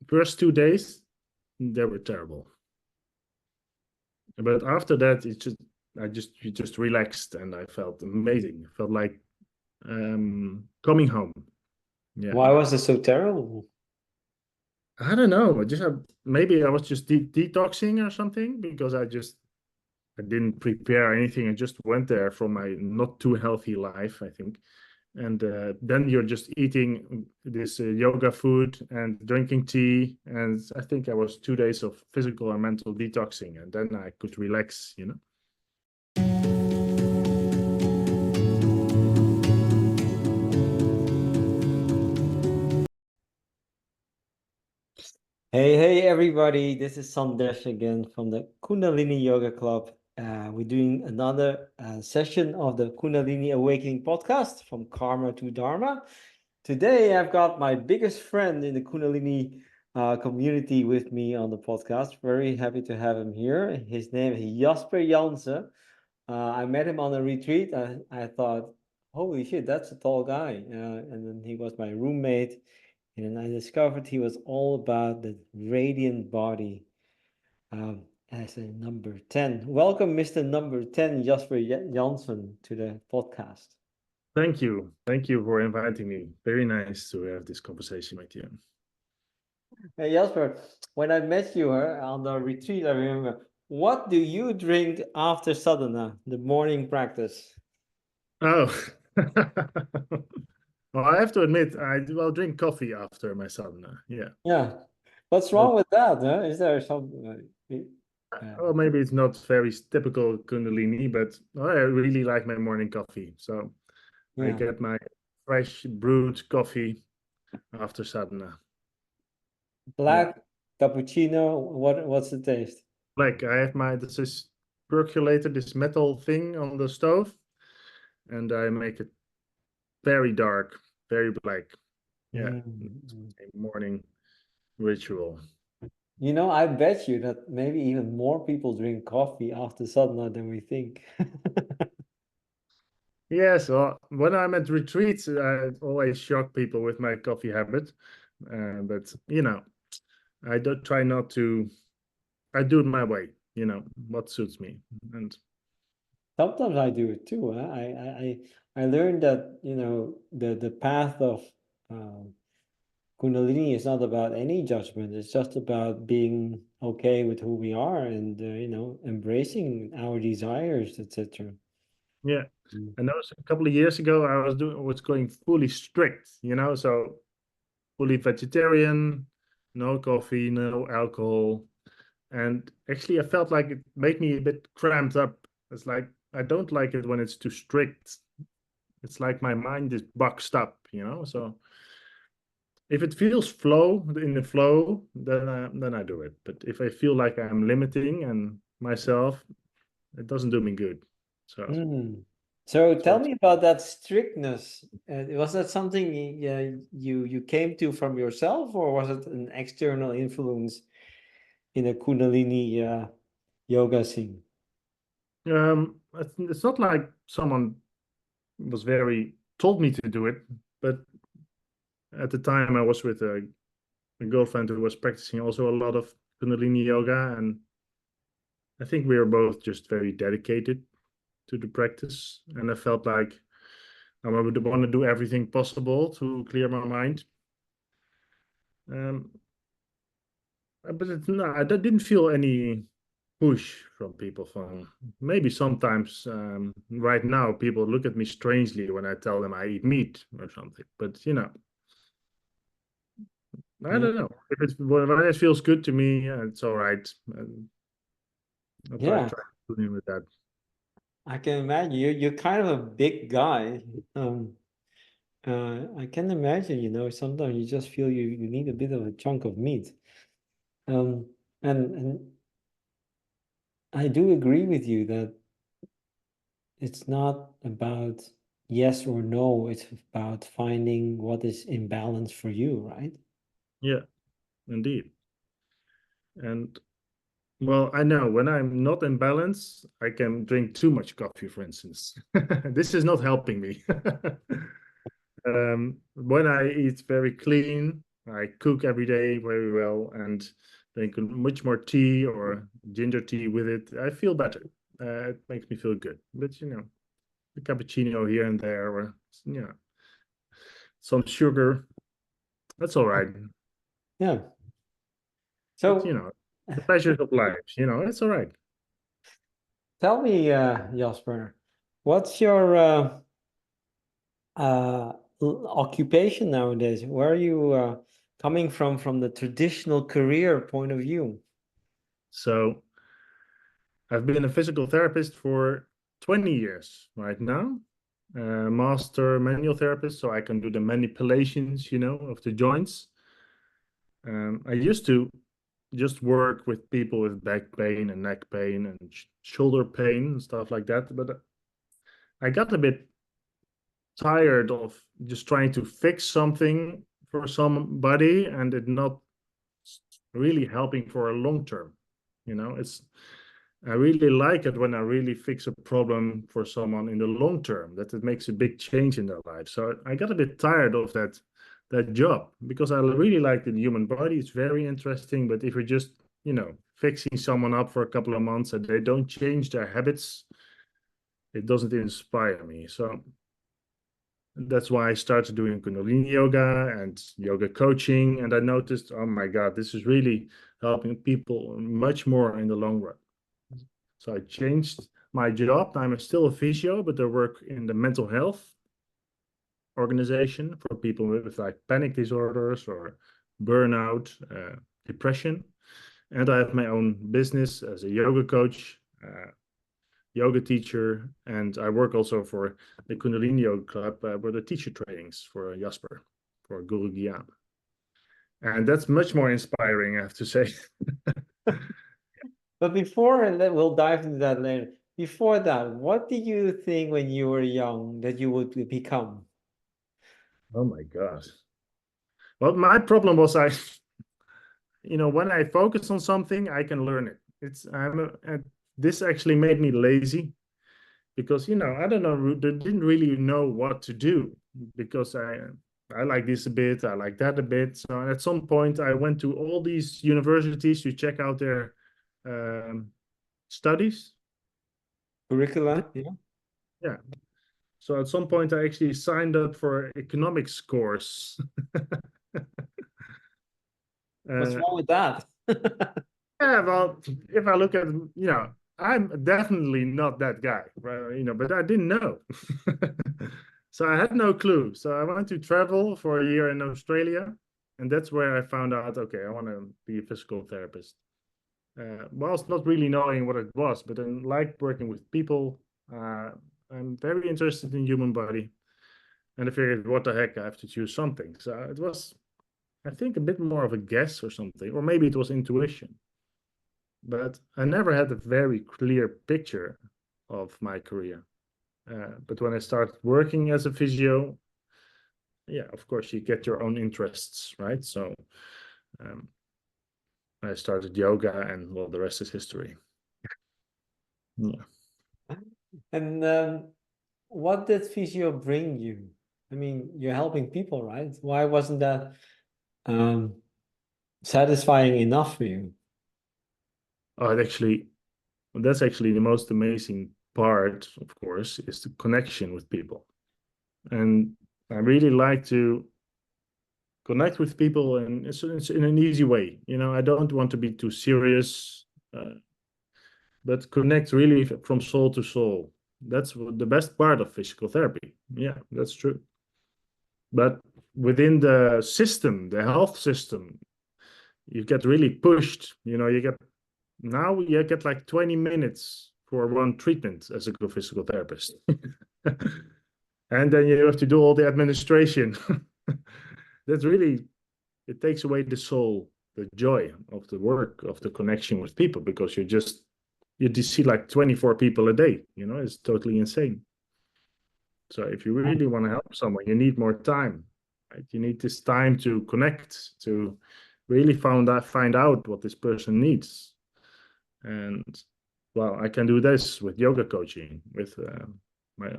first 2 days, they were terrible. But after that, you just relaxed and I felt amazing. I felt like coming home. Yeah. Why was it so terrible? I don't know. Maybe I was just detoxing or something because I didn't prepare anything. I just went there from my not too healthy life, I think. And then you're just eating this yoga food and drinking tea. And I think I was 2 days of physical and mental detoxing, and then I could relax, you know. Hey, everybody. This is Sandesh again from the Kundalini Yoga Club. We're doing another session of the Kundalini Awakening podcast from Karma to Dharma. Today, I've got my biggest friend in the Kundalini community with me on the podcast. Very happy to have him here. His name is Jasper Jansen. I met him on a retreat. I thought, holy shit, that's a tall guy. And then he was my roommate. And I discovered he was all about the radiant body as a number 10. Welcome, Mr. Number 10, Jasper Jansen, to the podcast. Thank you. Thank you for inviting me. Very nice to have this conversation with you. Hey, Jasper, when I met you on the retreat, I remember, what do you drink after sadhana, the morning practice? Oh, well, I have to admit, I will drink coffee after my sadhana. Yeah. Yeah. What's But, wrong with that? Huh? Is there some... well, maybe it's not very typical Kundalini, but I really like my morning coffee. So I yeah. get my fresh brewed coffee after sadhana. Black, cappuccino, what's the taste? Like I have this percolator, this metal thing on the stove, and I make it very dark, very black. Yeah, it's a morning ritual. You know, I bet you that maybe even more people drink coffee after sadhana than we think. Yeah, so when I'm at retreats, I always shock people with my coffee habit. But you know, I don't try not to. I do it my way. You know what suits me, and Sometimes I do it too. Huh? I learned that, you know, the path of Kundalini is not about any judgment. It's just about being okay with who we are and, you know, embracing our desires, etc. yeah. And that was a couple of years ago. I was going fully strict. You know, so fully vegetarian, no coffee, no alcohol. And actually, I felt like it made me a bit cramped up. It's like I don't like it when it's too strict. It's like my mind is boxed up, you know. So if it feels in the flow, then I do it. But if I feel like I'm limiting and myself, it doesn't do me good. So So so tell me about that strictness. Was that something you came to from yourself, or was it an external influence in a Kundalini yoga scene? it's not like someone was very told me to do it, but at the time I was with a girlfriend who was practicing also a lot of Kundalini yoga, and I think we were both just very dedicated to the practice. And I felt like I would want to do everything possible to clear my mind. Um, but no, I didn't feel any push from people. From maybe sometimes right now people look at me strangely when I tell them I eat meat or something. But you know, I Yeah. don't know if when it feels good to me, it's all right. I'll Yeah, try dealing with that. I can imagine you're kind of a big guy. I can imagine, you know, sometimes you just feel you need a bit of a chunk of meat. Um, and I do agree with you that it's not about yes or no, it's about finding what is in balance for you, right? Yeah, indeed. And well, I know when I'm not in balance, I can drink too much coffee, for instance. This is not helping me. When I eat very clean, I cook every day very well and drink much more tea or ginger tea with it. I feel better. It makes me feel good. But a cappuccino here and there, or some sugar, that's all right. Yeah. But So the pleasures of life, it's all right. tell me, Jasper, what's your occupation nowadays? Where are you coming from the traditional career point of view? So I've been a physical therapist for 20 years right now, master manual therapist, so I can do the manipulations, of the joints. I used to just work with people with back pain and neck pain and shoulder pain and stuff like that, but I got a bit tired of just trying to fix something for somebody and it not really helping for a long term. It's I really like it when I really fix a problem for someone in the long term, that it makes a big change in their life. So I got a bit tired of that job because I really like the human body. It's very interesting, but if you're just, fixing someone up for a couple of months and they don't change their habits, it doesn't inspire me. So that's why I started doing Kundalini Yoga and yoga coaching. And I noticed, oh my God, this is really helping people much more in the long run. So I changed my job. I'm still a physio, but I work in the mental health organization for people with like panic disorders or burnout, depression. And I have my own business as a yoga coach, yoga teacher, and I work also for the Kundalini Yoga Club with the teacher trainings for Jasper, for Guru Gyan. And that's much more inspiring, I have to say. But before, and then we'll dive into that later. Before that, what did you think when you were young that you would become? Oh my God. Well, my problem was when I focus on something, I can learn it. This actually made me lazy because I don't know, didn't really know what to do because I like this a bit, I like that a bit. So at some point, I went to all these universities to check out their um, studies. Curricula, yeah. Yeah. So at some point, I actually signed up for economics course. What's uh, wrong with that? Yeah, well, if I look at, I'm definitely not that guy, right? But I didn't know. So I had no clue. So I went to travel for a year in Australia, and that's where I found out, okay, I want to be a physical therapist. Whilst not really knowing what it was, but I like working with people. I'm very interested in human body. And I figured, what the heck, I have to choose something. So it was, I think, a bit more of a guess or something, or maybe it was intuition. But I never had a very clear picture of my career. But when I started working as a physio, yeah, of course, you get your own interests, right? So um, I started yoga, and well, the rest is history. Yeah. And what did physio bring you? I mean, you're helping people, right? Why wasn't that um, satisfying enough for you? That's actually the most amazing part, of course, is the connection with people. And I really like to connect with people, and it's in an easy way. I don't want to be too serious, but connect really from soul to soul. That's the best part of physical therapy. Yeah, that's true. But within the system, the health system, you get really pushed. You get like 20 minutes for one treatment as a physical therapist. And then you have to do all the administration. That's really, it takes away the soul, the joy of the work, of the connection with people, because you just see like 24 people a day. It's totally insane. So if you really want to help someone, you need more time, right? You need this time to connect, to really find out what this person needs. And well, I can do this with yoga coaching, with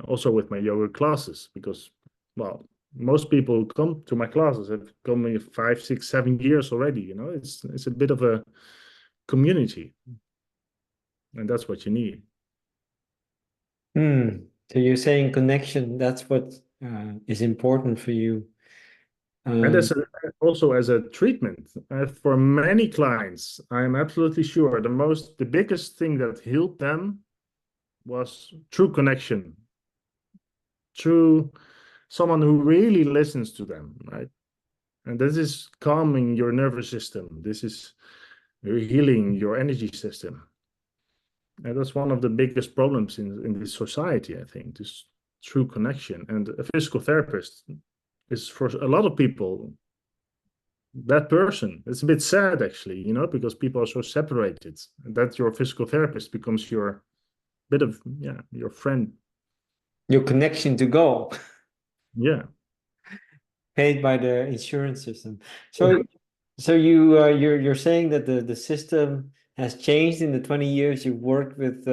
also with my yoga classes, because well, most people who come to my classes have come in 5, 6, 7 years already. It's a bit of a community, and that's what you need. So you're saying connection, that's what is important for you. And Um, also as a treatment for many clients, I am absolutely sure the biggest thing that healed them was true connection, true someone who really listens to them, right? And this is calming your nervous system. This is healing your energy system. And that's one of the biggest problems in this society, I think, this true connection. And a physical therapist is for a lot of people that person. It's a bit sad actually, because people are so separated. That your physical therapist becomes your bit of your friend. your connection to go, Yeah. paid by the insurance system. So you're saying that the system has changed in the 20 years you've worked with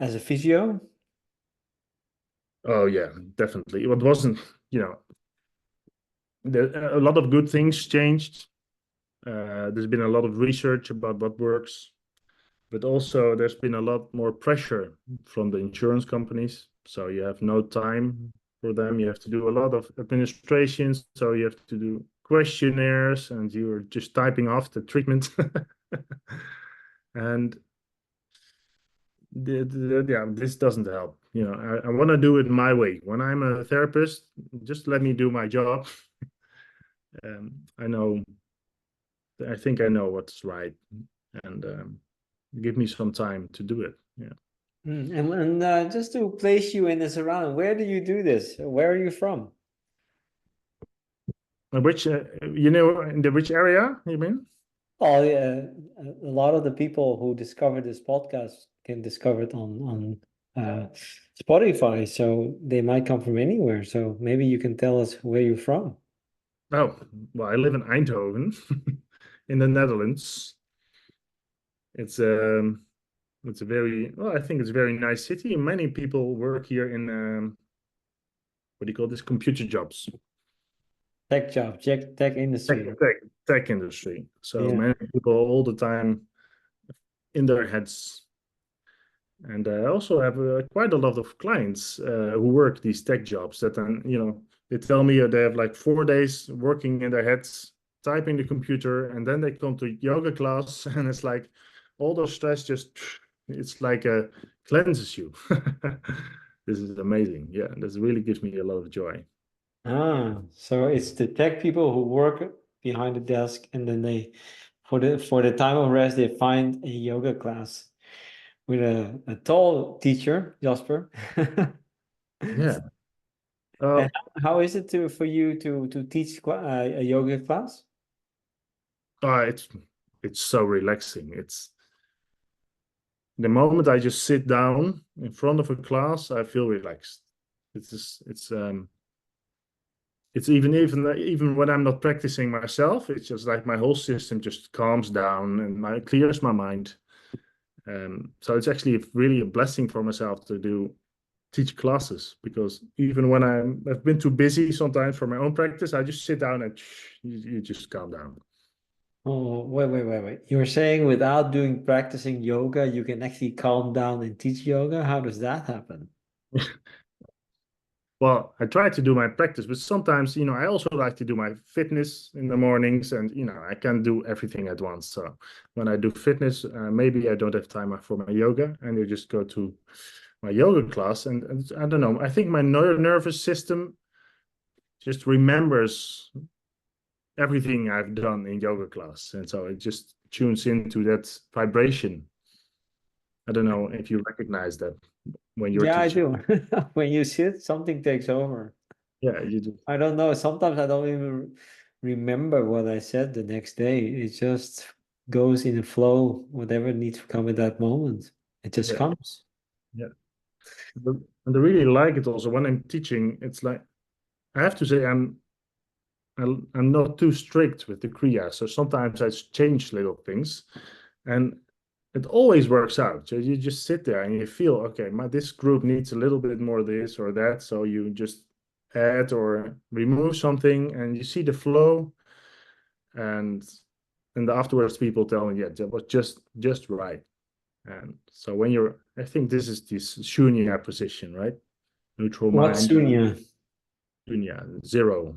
as a physio? Oh yeah, definitely. It wasn't, a lot of good things changed. There's been a lot of research about what works, but also there's been a lot more pressure from the insurance companies. So you have no time for them. You have to do a lot of administrations. So you have to do questionnaires and you're just typing off the treatment. And yeah, this doesn't help. I want to do it my way. When I'm a therapist, just let me do my job. I think I know what's right, and give me some time to do it. Yeah. And just to place you in the surrounding, where do you do this? Where are you from? Which, in the which area you mean? Oh, yeah, a lot of the people who discover this podcast can discover it on Spotify, so they might come from anywhere. So maybe you can tell us where you're from. Oh, well, I live in Eindhoven, in the Netherlands. It's it's a very well, I think it's a very nice city. Many people work here in what do you call this? Computer jobs, Tech job, tech tech, industry. tech, tech industry. So Yeah. many people all the time in their heads. And I also have quite a lot of clients who work these tech jobs that then, they tell me they have like 4 days working in their heads, typing the computer, and then they come to yoga class, and it's like all those stress just, it's like cleanses you. This is amazing. Yeah, this really gives me a lot of joy. So it's the tech people who work behind the desk and then they for the time of rest they find a yoga class with a tall teacher, Jasper. Yeah. And Uh, how is it for you to teach a yoga class? it's so relaxing. It's the moment I just sit down in front of a class, I feel relaxed. It's just, it's even when I'm not practicing myself, it's just like my whole system just calms down and clears my mind. So it's actually really a blessing for myself to teach classes, because even when I've been too busy sometimes for my own practice, I just sit down and you just calm down. Oh, wait. You're saying without practicing yoga, you can actually calm down and teach yoga? How does that happen? Well, I try to do my practice, but sometimes, I also like to do my fitness in the mornings, and, I can't do everything at once. So when I do fitness, maybe I don't have time for my yoga, and I just go to my yoga class. And I don't know, I think my nervous system just remembers everything I've done in yoga class. And so it just tunes into that vibration. I don't know if you recognize that when you're Yeah, I teaching. do. When you sit, something takes over. Yeah, you do. I don't know. Sometimes I don't even remember what I said the next day. It just goes in a flow, whatever needs to come at that moment. It just Yeah. comes. Yeah. But, and I really like it also when I'm teaching. It's like I have to say I'm not too strict with the kriya. So sometimes I change little things, and it always works out. So you just sit there and you feel, okay, this group needs a little bit more of this or that. So you just add or remove something, and you see the flow, and afterwards people tell me, yeah, that was just right. And so when you're, I think this is this shunya position, right? Neutral What's mind, Sunya? shunya, zero.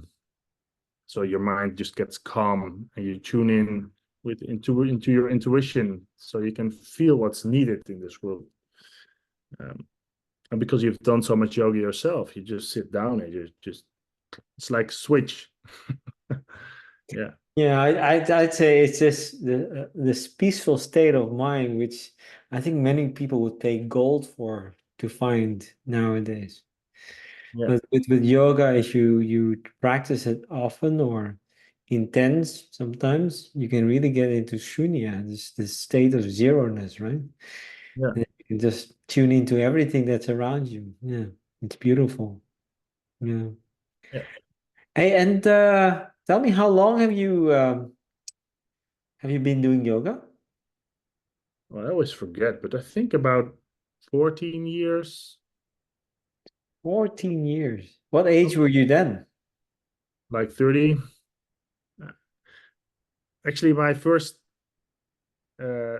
So your mind just gets calm, and you tune in into your intuition, so you can feel what's needed in this world. And because you've done so much yoga yourself, you just sit down and you just, it's like switch. Yeah. Yeah, I'd say it's just this peaceful state of mind, which I think many people would pay gold for to find nowadays. Yeah. But with yoga, if you practice it often or intense, sometimes you can really get into shunya, this state of zeroness, right? Yeah. And you can just tune into everything that's around you. Yeah, it's beautiful. Yeah. Yeah. Hey, and tell me, how long have you been doing yoga? Well, I always forget, but I think about 14 years, 14 years. What age were you then? like 30. Actually, my first uh,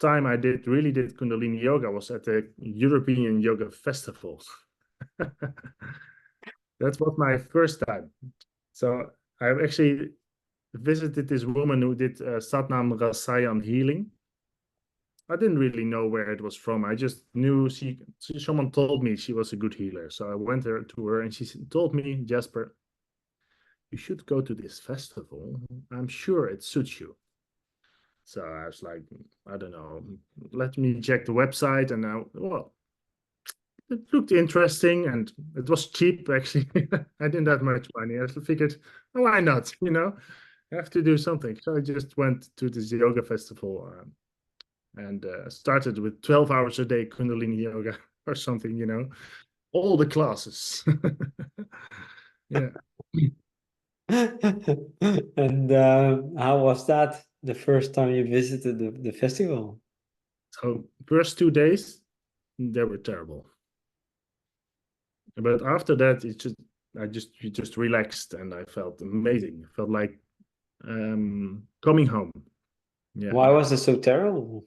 time I really did Kundalini yoga was at the European Yoga Festival. That was my first time. So I've actually visited this woman who did Satnam Rasayan healing. I didn't really know where it was from. I just knew someone told me she was a good healer. So I went there to her, and she told me, Jasper, you should go to this festival. I'm sure it suits you. So I was like, I don't know, let me check the website. And well, it looked interesting, and it was cheap actually. I didn't have much money. I figured, oh, why not? I have to do something. So I just went to this yoga festival, and started with 12 hours a day Kundalini yoga or something, all the classes. Yeah. And how was that the first time you visited the festival? So first 2 days, they were terrible. But after that, you just relaxed, and I felt amazing. I felt like coming home. Yeah. Why was it so terrible?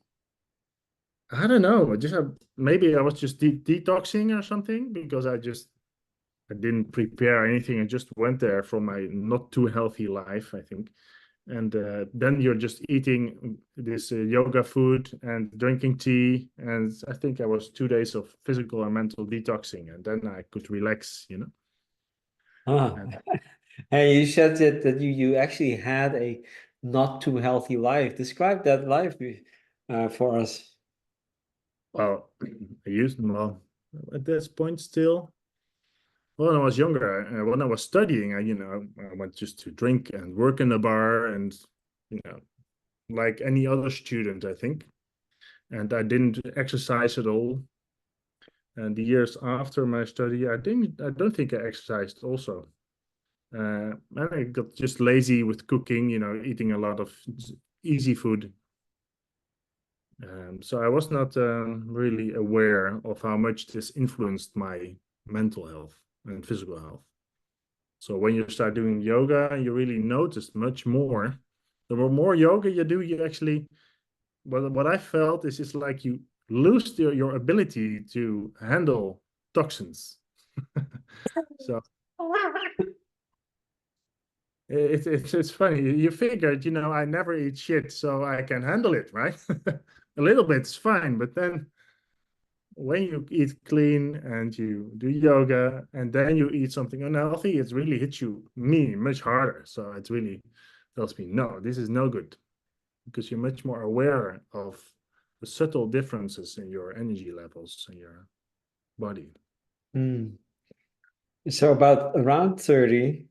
I don't know. Maybe I was just detoxing or something, because I didn't prepare anything. I just went there from my not too healthy life, I think. And then you're just eating this yoga food and drinking tea. And I think I was 2 days of physical and mental detoxing, and then I could relax. Ah, And and you said that you actually had a not too healthy life. Describe that life for us. well, well, at this point still. Well, when I was younger, when I was studying, I went just to drink and work in a bar, and you know, like any other student, I think. And I didn't exercise at all. And the years after my study, I don't think I exercised also. And I got just lazy with cooking, eating a lot of easy food. So I was not really aware of how much this influenced my mental health and physical health. So when you start doing yoga, you really notice much more. The more yoga you do, you actually, what I felt is it's like you lose your ability to handle toxins. So it's funny. You figured, I never eat shit, so I can handle it, right? A little bit's fine, but then when you eat clean and you do yoga and then you eat something unhealthy, it really hits me much harder. So it really tells me, no, this is no good, because you're much more aware of the subtle differences in your energy levels in your body. Hmm. So about around 30,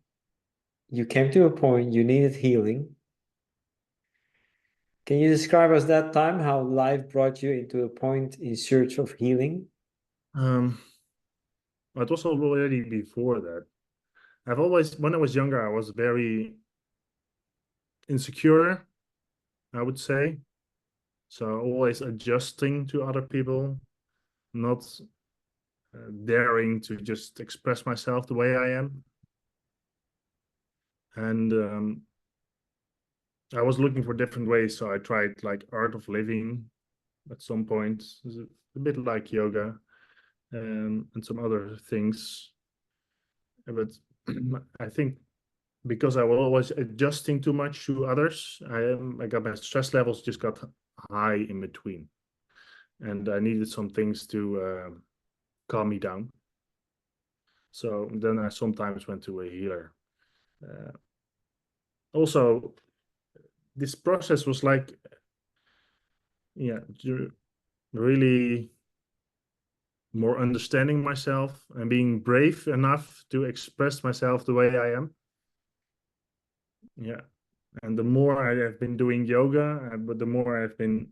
you came to a point you needed healing. Can you describe us that time, how life brought you into a point in search of healing? Um, it was already before that. When I was younger, I was very insecure, I would say. So always adjusting to other people, not daring to just express myself the way I am. And I was looking for different ways, so I tried like art of living at some point. It's a bit like yoga, and some other things. But I think because I was always adjusting too much to others, I got my stress levels just got high in between, and I needed some things to calm me down. So then I sometimes went to a healer. Uh, Also, this process was like, yeah, really more understanding myself and being brave enough to express myself the way I am. Yeah. And the more I have been doing yoga, but the more I've been,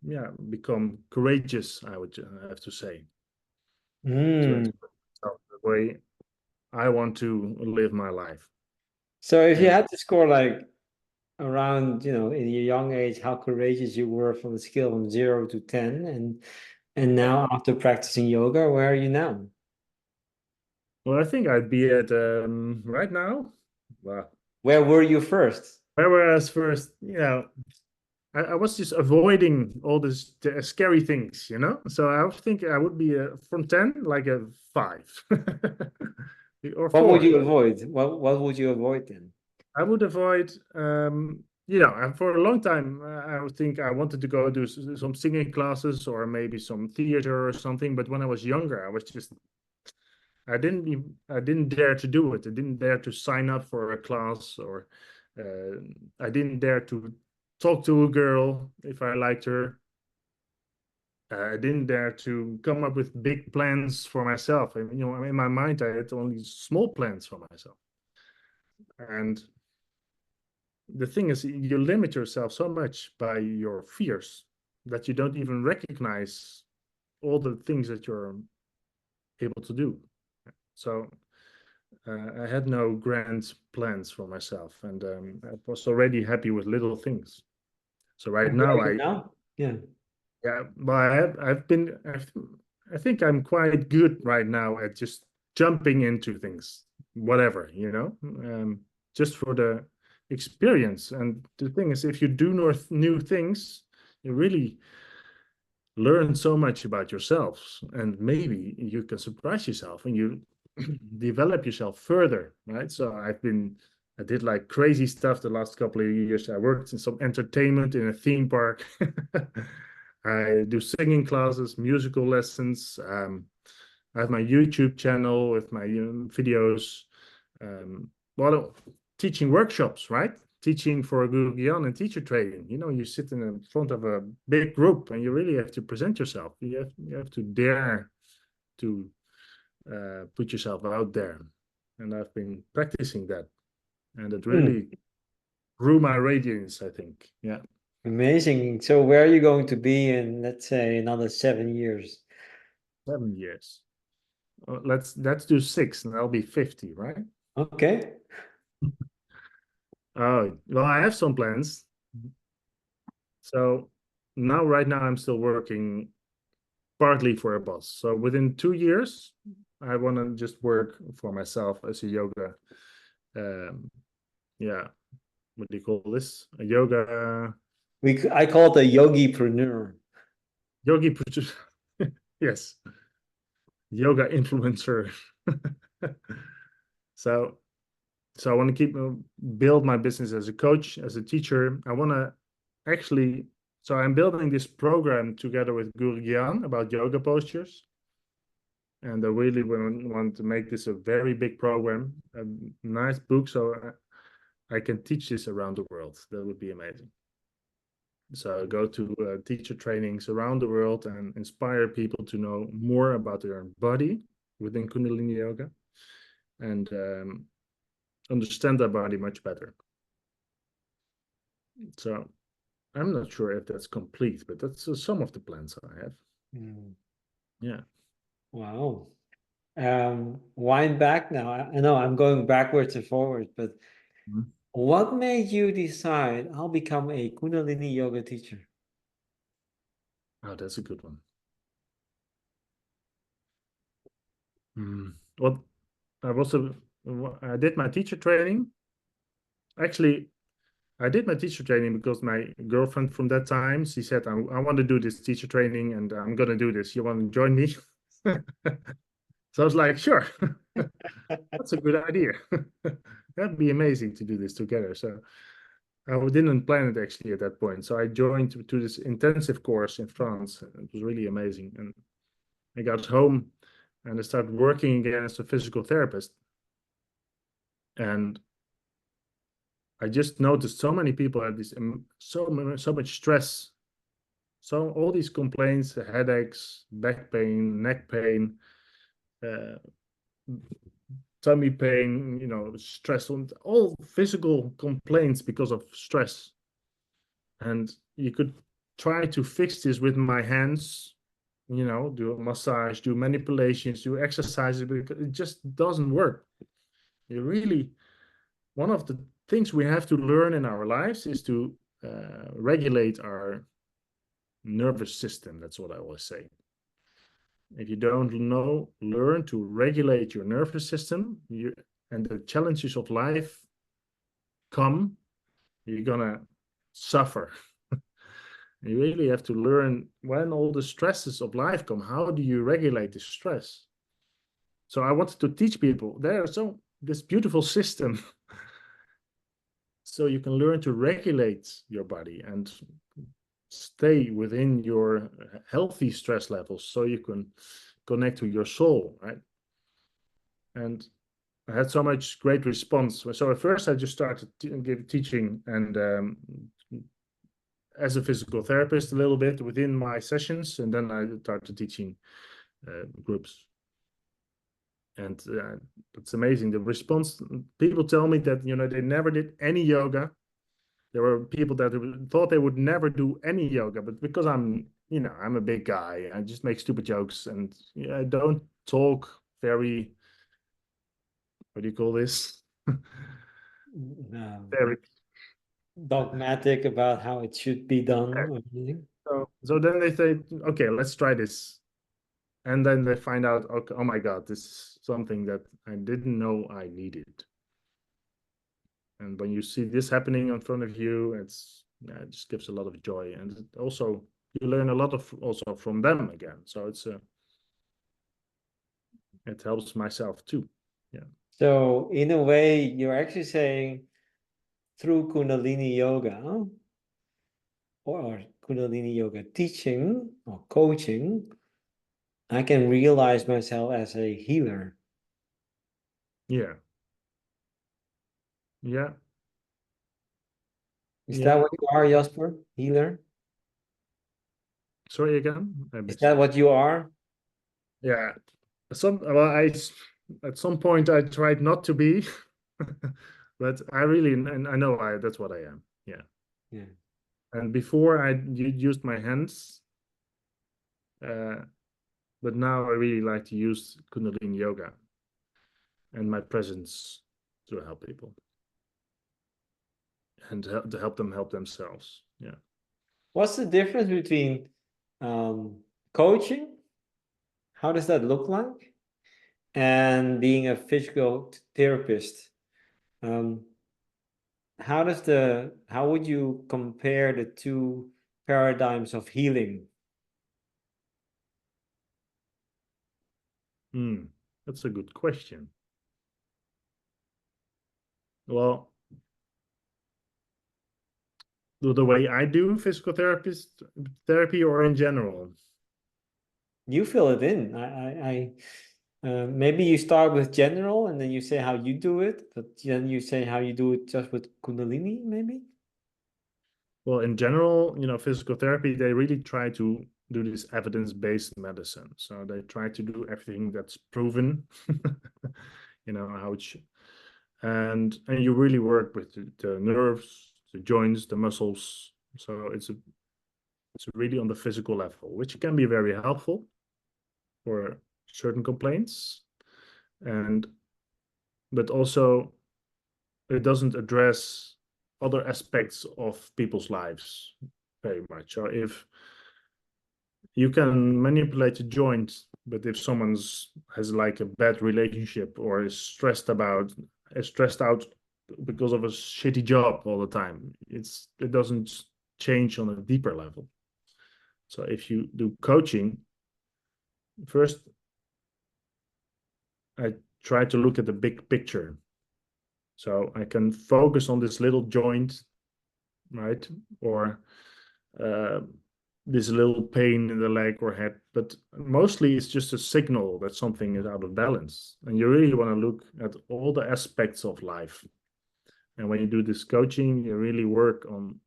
yeah, become courageous, I would have to say, to Mm. express myself the way I want to live my life. So if you And had to score like around, in your young age, how courageous you were from a scale from 0 to 10, and now after practicing yoga, where are you now? well, I think I'd be at right now. Well, Where were you first? whereas first, I was just avoiding all this scary things, So I would think I would be from 10, like a 5 or What would 4. you avoid? What would you avoid then? I would avoid, and for a long time, I would think I wanted to go do some singing classes or maybe some theater or something. But when I was younger, I didn't dare to do it. I didn't dare to sign up for a class, or I didn't dare to talk to a girl if I liked her. I didn't dare to come up with big plans for myself. In my mind, I had only small plans for myself. And the thing is, you limit yourself so much by your fears that you don't even recognize all the things that you're able to do. So I had no grand plans for myself, and I was already happy with little things. So right And where are now, you now? Yeah. yeah, well, I think I'm quite good right now at just jumping into things, whatever, just for the experience. And the thing is, if you do new things, you really learn so much about yourselves, and maybe you can surprise yourself and you develop yourself further, right? So I did like crazy stuff the last couple of years. I worked in some entertainment in a theme park. I do singing classes, musical lessons. I have my YouTube channel with my videos. Well, teaching workshops, right? Teaching for a Guru Gyan and teacher training. You sit in front of a big group and you really have to present yourself. You have to dare to put yourself out there. And I've been practicing that. And it Hmm. really grew my radiance, I think. Yeah. Amazing. So where are you going to be in, let's say, another 7 years? 7 years. Let's do 6 and I'll be 50, right? Okay. Oh, well, I have some plans. So right now, I'm still working partly for a boss. So within 2 years, I want to just work for myself as a yoga. Um, yeah, what do you call this? A yoga I call it a yogi-preneur. yogi. Yes, yoga influencer. So, so I want to keep build my business as a coach, as a teacher. I want to actually. So I'm building this program together with Guru Gyan about yoga postures. And I really want to make this a very big program, a nice book, so I can teach this around the world. That would be amazing. So I go to teacher trainings around the world and inspire people to know more about their body within Kundalini Yoga and understand their body much better. So I'm not sure if that's complete, but that's some of the plans I have. Mm. Yeah. Wow. Wind back now. I know I'm going backwards and forwards, but Mhm. what made you decide I'll become a Kundalini yoga teacher? Oh, that's a good one. Well, I did my teacher training. Actually, I did my teacher training because my girlfriend from that time, she said, I want to do this teacher training and I'm going to do this. You want to join me? So I was like, sure, that's a good idea. That'd be amazing to do this together. So I didn't plan it actually at that point. So I joined to this intensive course in France. It was really amazing. And I got home and I started working again as a physical therapist. And I just noticed so many people had this so much stress. So all these complaints, headaches, back pain, neck pain, uh, tummy pain, stress, all physical complaints because of stress. And you could try to fix this with my hands, do a massage, do manipulations, do exercises, because it just doesn't work. One of the things we have to learn in our lives is to regulate our nervous system. That's what I always say. If you don't learn to regulate your nervous system, and the challenges of life come, you're gonna suffer. You really have to learn when all the stresses of life come, how do you regulate the stress? So I wanted to teach people this beautiful system so you can learn to regulate your body and stay within your healthy stress levels so you can connect to your soul, right? And I had so much great response. So at first I just started teaching and as a physical therapist a little bit within my sessions, and then I started teaching groups. And it's amazing the response. People tell me that they never did any yoga. There were people that thought they would never do any yoga, but because I'm a big guy, I just make stupid jokes and I don't talk very, what do you call this? Very. Dogmatic about how it should be done or anything. So then they say, okay, let's try this. And then they find out, okay, oh my God, this is something that I didn't know I needed. And when you see this happening in front of you, it just gives a lot of joy. And also you learn a lot of also from them again. So it helps myself too. Yeah. So in a way, you're actually saying through Kundalini Yoga or Kundalini Yoga teaching or coaching, I can realize myself as a healer. Yeah. Yeah. Is that what you are, Jasper? Healer? Sorry again? Is that what you are? Yeah. At some point I tried not to be, but I know that's what I am. Yeah. Yeah. And before I used my hands, but now I really like to use Kundalini Yoga and my presence to help people and to help them help themselves. Yeah. What's the difference between coaching? How does that look like? And being a physical therapist? How would you compare the two paradigms of healing? That's a good question. Well, the way I do physical therapy or in general? You fill it in. Maybe you start with general and then you say how you do it, but then you say how you do it just with Kundalini, maybe? Well, in general, physical therapy, they really try to do this evidence-based medicine. So they try to do everything that's proven, how it should. And you really work with the nerves, the joints, the muscles. So it's really on the physical level, which can be very helpful for certain complaints. But also it doesn't address other aspects of people's lives very much. So you can manipulate the joint, but if someone's has like a bad relationship or is stressed out because of a shitty job all the time, it doesn't change on a deeper level. So if you do coaching, first I try to look at the big picture. So I can focus on this little joint, right? Or uh, this little pain in the leg or head, but mostly it's just a signal that something is out of balance. And you really want to look at all the aspects of life. And when you do this coaching, you really work on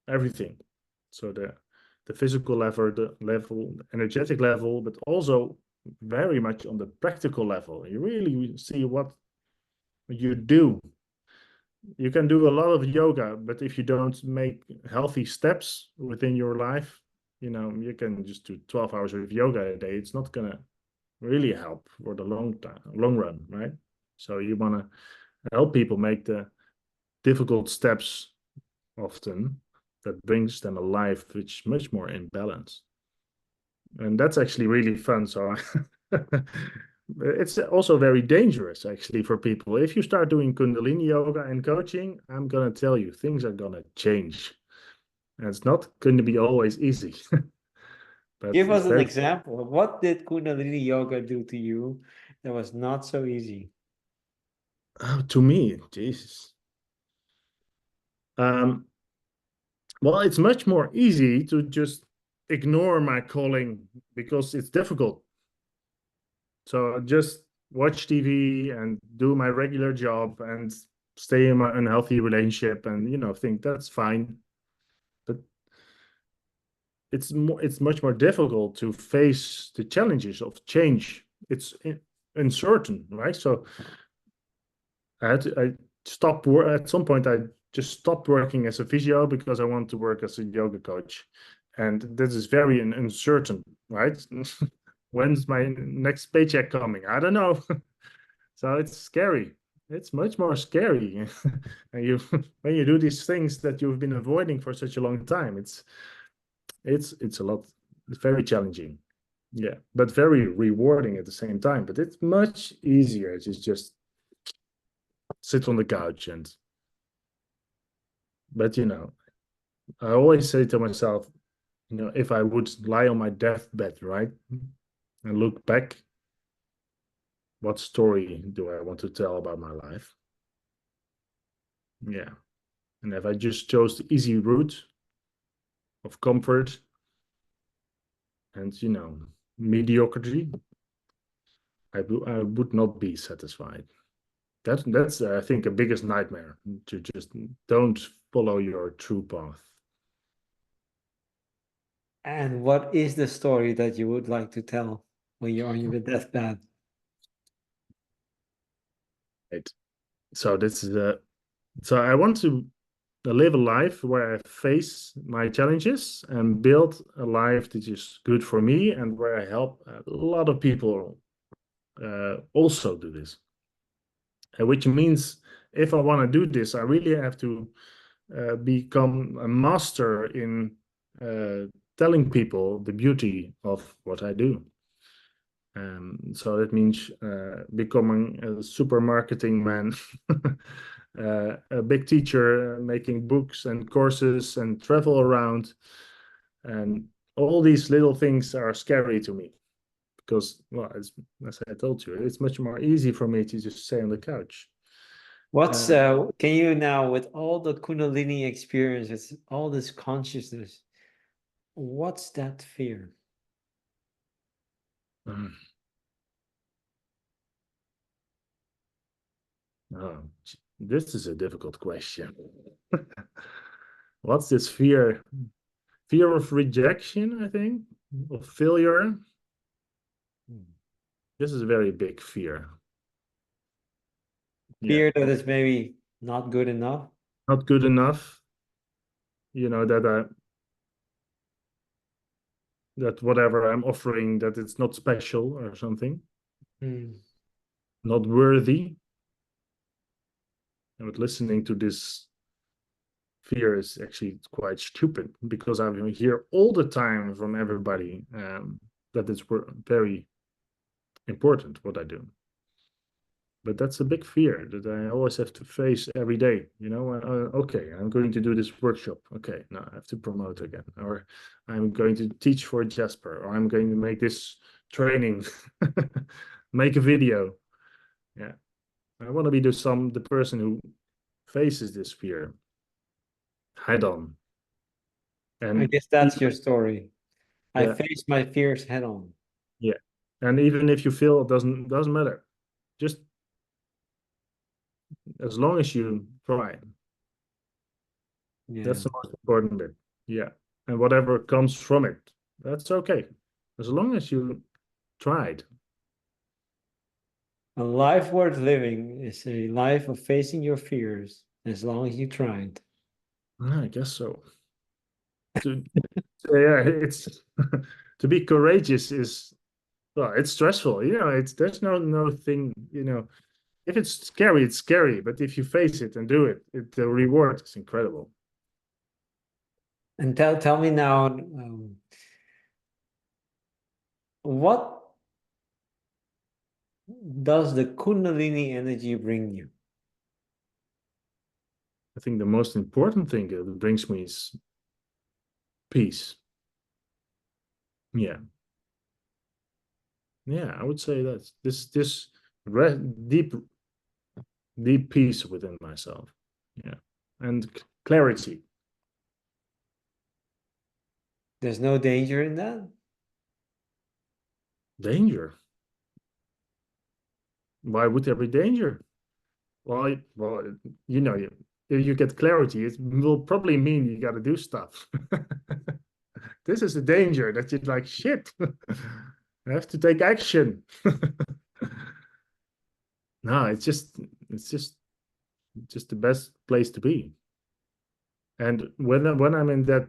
everything. So the physical level, the energetic level, but also very much on the practical level. You really see what you do. You can do a lot of yoga, but if you don't make healthy steps within your life, you can just do 12 hours of yoga a day. It's not gonna really help for the long run, right? So you want to help people make the difficult steps often that brings them a life which is much more in balance. And that's actually really fun. So it's also very dangerous actually for people. If you start doing Kundalini yoga and coaching, I'm gonna tell you things are gonna change. And it's not going to be always easy, but Give it's us an very example. What did Kundalini Yoga do to you that was not so easy? to me, Jesus. Um, well, it's much more easy to just ignore my calling because it's difficult. So just watch TV and do my regular job and stay in my unhealthy relationship and think that's fine. But it's much more difficult to face the challenges of change. It's uncertain, right? So I stopped at some point. I just stopped working as a physio because I want to work as a yoga coach, and this is very uncertain, right? When's my next paycheck coming? I don't know. So it's scary. It's much more scary. And when you do these things that you've been avoiding for such a long time, it's a lot. It's very challenging. Yeah, but very rewarding at the same time. But it's much easier to just sit on the couch but I always say to myself, if I would lie on my deathbed, right, and look back, what story do I want to tell about my life? Yeah. And if I just chose the easy route of comfort and, mediocrity, I would not be satisfied. That's I think, a biggest nightmare, to just don't follow your true path. And what is the story that you would like to tell when you're on your deathbed? Right. So this is so I want to live a life where I face my challenges and build a life that is good for me and where I help a lot of people also do this. Which means if I want to do this, I really have to become a master in telling people the beauty of what I do. So that means becoming a super marketing man, a big teacher, making books and courses and travel around. And all these little things are scary to me because, well, as I told you, it's much more easy for me to just stay on the couch. What's can you now, with all the Kundalini experiences, all this consciousness, what's that fear? Um, oh, this is a difficult question. What's this fear? Fear of rejection, I think, of failure. This is a very big fear. Fear that it's maybe not good enough. Not good enough. That whatever I'm offering, that it's not special or something. Not worthy. I was listening to this fear is actually quite stupid, because I hear all the time from everybody that it's very important what I do. But that's a big fear that I always have to face every day. Okay, I'm going to do this workshop. Okay, now I have to promote again, or I'm going to teach for Jasper, or I'm going to make this training, make a video. Yeah, I want to be the person who faces this fear head on. I And guess that's your story. I yeah, face my fears head on. yeah. And even if you feel it doesn't matter. Just as long as you try. Yeah. That's the most important bit. Yeah. And whatever comes from it, that's okay. As long as you tried. A life worth living is a life of facing your fears as long as you tried. I guess so. To, yeah, it's to be courageous is, well, it's stressful. There's no thing, if it's scary, but if you face it and do it, the reward is incredible. And tell me now, what does the Kundalini energy bring you? I think the most important thing that brings me is peace. Yeah. Yeah, I would say that this deep peace within myself. Yeah. And clarity. There's no danger in that? Danger. Why would there be danger? Well, if you get clarity, it will probably mean you got to do stuff. This is the danger, that you're like, shit, I have to take action. No, it's just the best place to be. And when I'm in that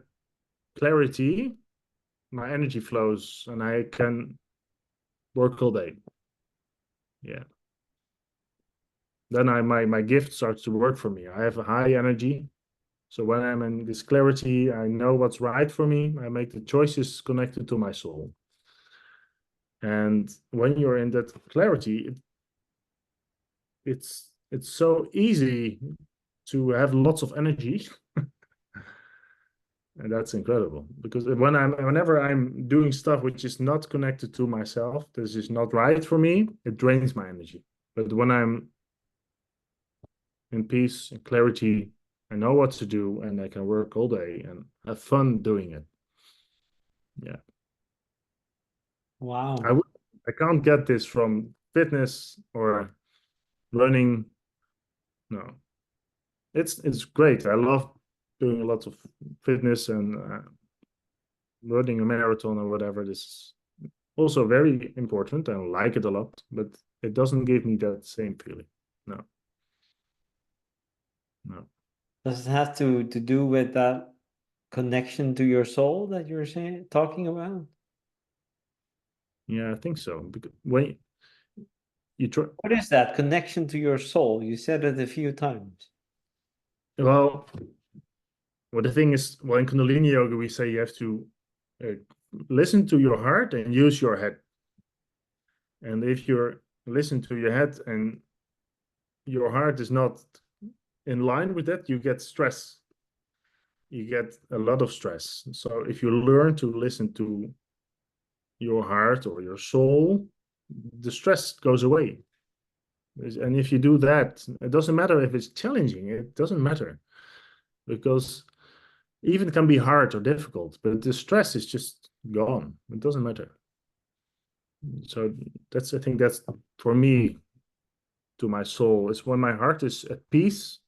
clarity, my energy flows and I can work all day. Yeah. Then my gift starts to work for me. I have a high energy. So when I'm in this clarity, I know what's right for me. I make the choices connected to my soul. And when you're in that clarity, it's so easy to have lots of energy. And that's incredible, because whenever I'm doing stuff which is not connected to myself, this is not right for me, it drains my energy. But when I'm in peace and clarity, I know what to do and I can work all day and have fun doing it. Yeah. I Wow. would, I can't get this from fitness or running. No, it's great. I love doing a lot of fitness and running a marathon or whatever. This is also very important. I like it a lot, but it doesn't give me that same feeling. No, no. Does it have to do with that connection to your soul that you're talking about? Yeah, I think so. Because when you try, What is that connection to your soul? You said it a few times. well, the thing is, well, in Kundalini Yoga, we say you have to uh, listen to your heart and use your head. And if you listen to your head and your heart is not in line with that, you get stress. You get a lot of stress. So if you learn to listen to your heart or your soul, the stress goes away. And if you do that, it doesn't matter if it's challenging, it doesn't matter, because even it can be hard or difficult, but the stress is just gone. It doesn't matter. So I think that's for me, to my soul, is when my heart is at peace,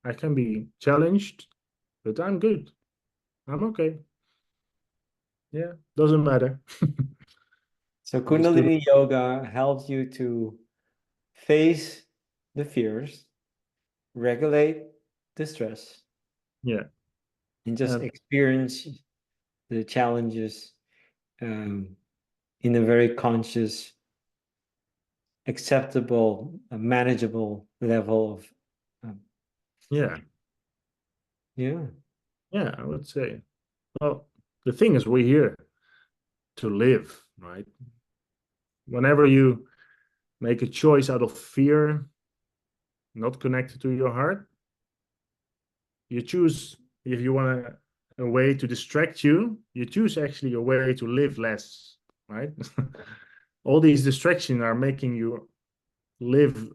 I can be challenged, but I'm good. I'm okay. Yeah, doesn't matter. So Just do. Kundalini Yoga helps you to face the fears, regulate the stress, Yeah. and just And experience the challenges um, in a very conscious, acceptable, manageable level of um, yeah, Yeah. Yeah, I would say. Well, the thing is, we're here to live, right? Whenever you make a choice out of fear, not connected to your heart, you choose, if you want a way to distract you, you choose actually a way to live less, right? All these distractions are making you live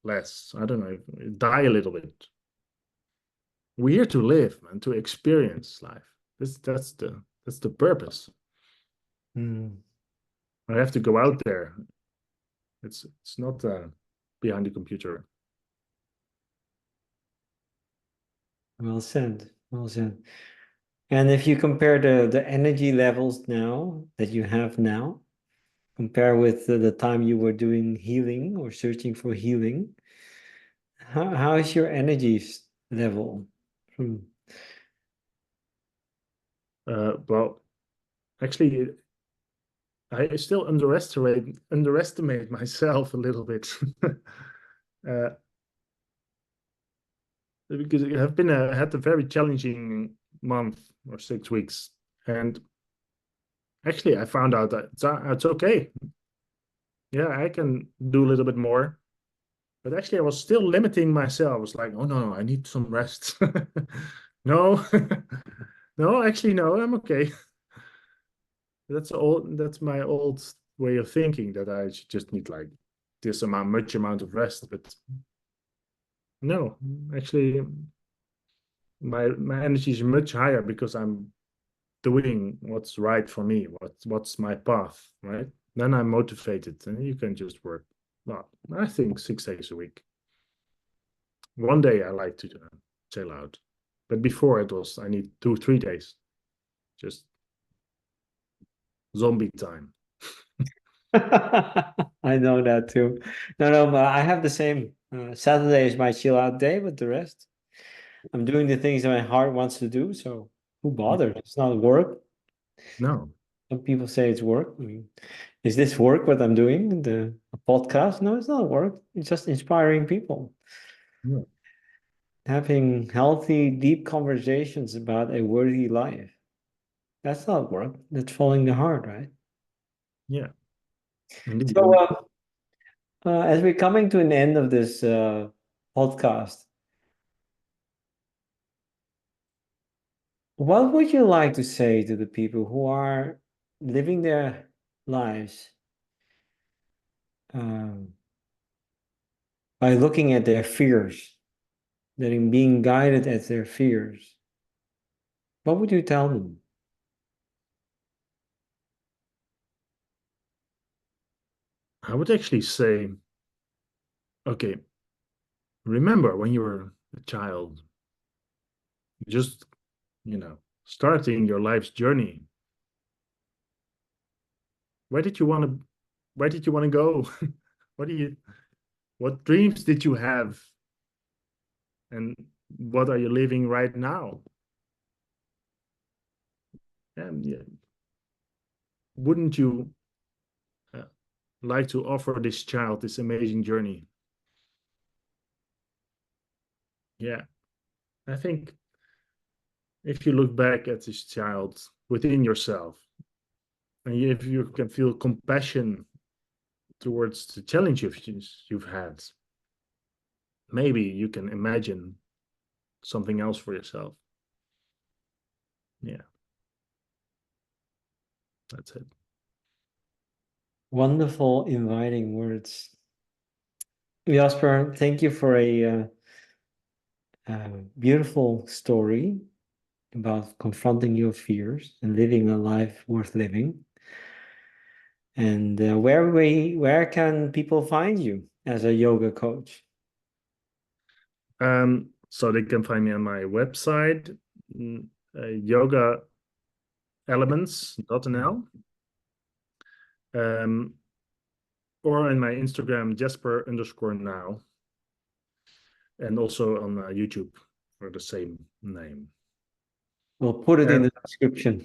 less. I don't know, die a little bit. We're here to live and to experience life. That's the purpose. Mm. I have to go out there. It's not behind the computer. Well said. Well said. And if you compare the energy levels now that you have now, compare with the time you were doing healing or searching for healing, how is your energy level? Hmm. Well, actually, I still underestimate myself a little bit. uh, because I have had a very challenging month or 6 weeks, and actually I found out that it's okay. Yeah, I can do a little bit more, but actually I was still limiting myself. I was like, oh no, I need some rest. No, no, actually no, I'm okay. That's my old way of thinking, that I should just need like much amount of rest. But no, actually my energy is much higher because I'm doing what's right for me, what's my path, right? Then I'm motivated, and you can just work. Well, I think 6 days a week. One day I like to chill out, but before it was I need 2 3 days, just zombie time. I know that too. No, but I have the same. Saturday is my chill out day, but the rest, I'm doing the things that my heart wants to do. So who bothers? It's not work. No, Some people say it's work. I mean, is this work what I'm doing? The a podcast? No, it's not work. It's just inspiring people, no, having healthy, deep conversations about a worthy life. That's not work. That's following the heart, right? yeah, indeed. So, as we're coming to an end of this podcast, what would you like to say to the people who are living their lives um, by looking at their fears, letting being guided at their fears? What would you tell them? I would actually say, okay, remember when you were a child, just, starting your life's journey. Where did you want to, where did you want to go? What do you, what dreams did you have? And what are you living right now? And yeah, wouldn't you uh, like to offer this child this amazing journey? Yeah, I think if you look back at this child within yourself, and if you can feel compassion towards the challenges you've had, maybe you can imagine something else for yourself. Yeah, that's it. Wonderful, inviting words. Jasper, thank you for a beautiful story about confronting your fears and living a life worth living. And where can people find you as a yoga coach? So they can find me on my website, yoga elements.nl, or in my Instagram, Jasper_now, and also on YouTube for the same name. We'll put it in And the description.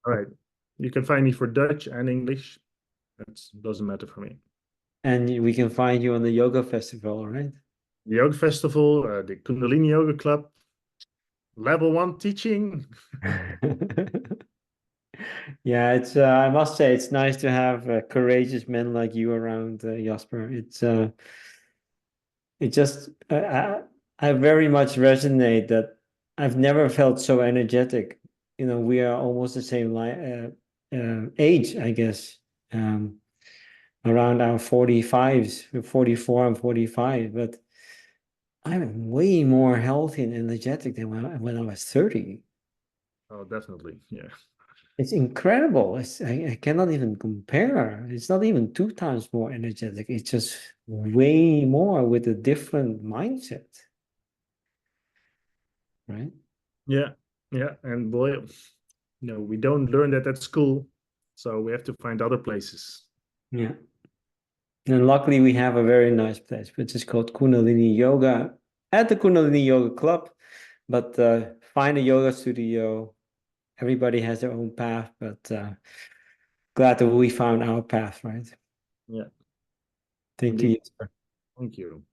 all right, you can find me for Dutch and English. That doesn't matter for me. And we can find you on the yoga festival, right? The Yoga Festival, the Kundalini Yoga Club, level 1 teaching. Yeah, it's I must say it's nice to have courageous men like you around, Jasper. It just I very much resonate that I've never felt so energetic. You know, we are almost the same age, I guess. Around our 45s, 44 and 45, but I'm way more healthy and energetic than when I was 30. Oh, definitely. Yeah. It's incredible. I cannot even compare. It's not even 2 times more energetic. It's just way more with a different mindset, right? Yeah. Yeah. And boy, we don't learn that at school. So we have to find other places. Yeah. And luckily, we have a very nice place, which is called Kundalini Yoga at the Kundalini Yoga Club. But find a yoga studio. Everybody has their own path, but glad that we found our path, right? Yeah. Thank Indeed. you, Jasper. Thank you.